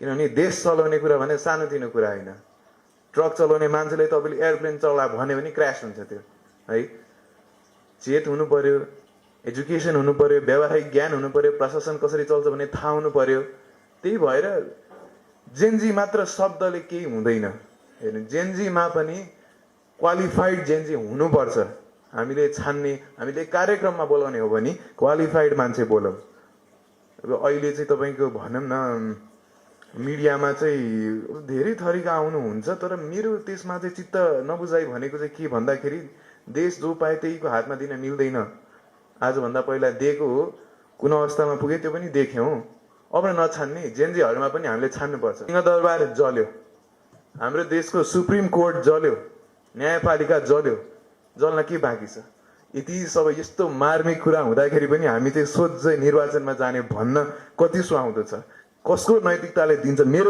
किनभने देश चलाउने कुरा भने सानोतिनो कुरा होइन। ट्रक चलाउने मान्छेले तपाईँले एयरप्लेन चला भन्यो भने क्रास हुन्छ त्यो है। चेत हुनु पर्यो, एजुकेसन हुनु पर्यो, व्यावहारिक ज्ञान हुनु पर्यो, प्रशासन कसरी चल्छ भन्ने थाहा हुनु पर्यो। त्यही भएर जेनजी मात्र शब्दले केही हुँदैन। हेर्नु, जेनजीमा पनि क्वालिफाइड जेनजी हुनुपर्छ। हामीले छान्ने, हामीले कार्यक्रममा बोलाउने हो भने क्वालिफाइड मान्छे बोलौँ। अब अहिले चाहिँ तपाईँको भनौँ न मिडियामा चाहिँ धेरै थरीका आउनुहुन्छ, तर मेरो त्यसमा चाहिँ चित्त नबुझाइ भनेको चाहिँ के भन्दाखेरि देश जो पाए त्यहीको हातमा दिन मिल्दैन। आजभन्दा पहिला दिएको हो, कुन अवस्थामा पुगे त्यो पनि देख्यौँ। अब नछान्ने जेनजीहरूमा पनि हामीले छान्नुपर्छ। सिंहदरबार जल्यो, हाम्रो देशको सुप्रिम कोर्ट जल्यो, न्यायपालिका जल्यो, जल्न के बाँकी छ? यति सबै यस्तो मार्मिक कुरा हुँदाखेरि पनि हामी चाहिँ सोझै निर्वाचनमा जाने भन्न कति सुहाउँदो छ? कसको नैतिकताले दिन्छ? मेरो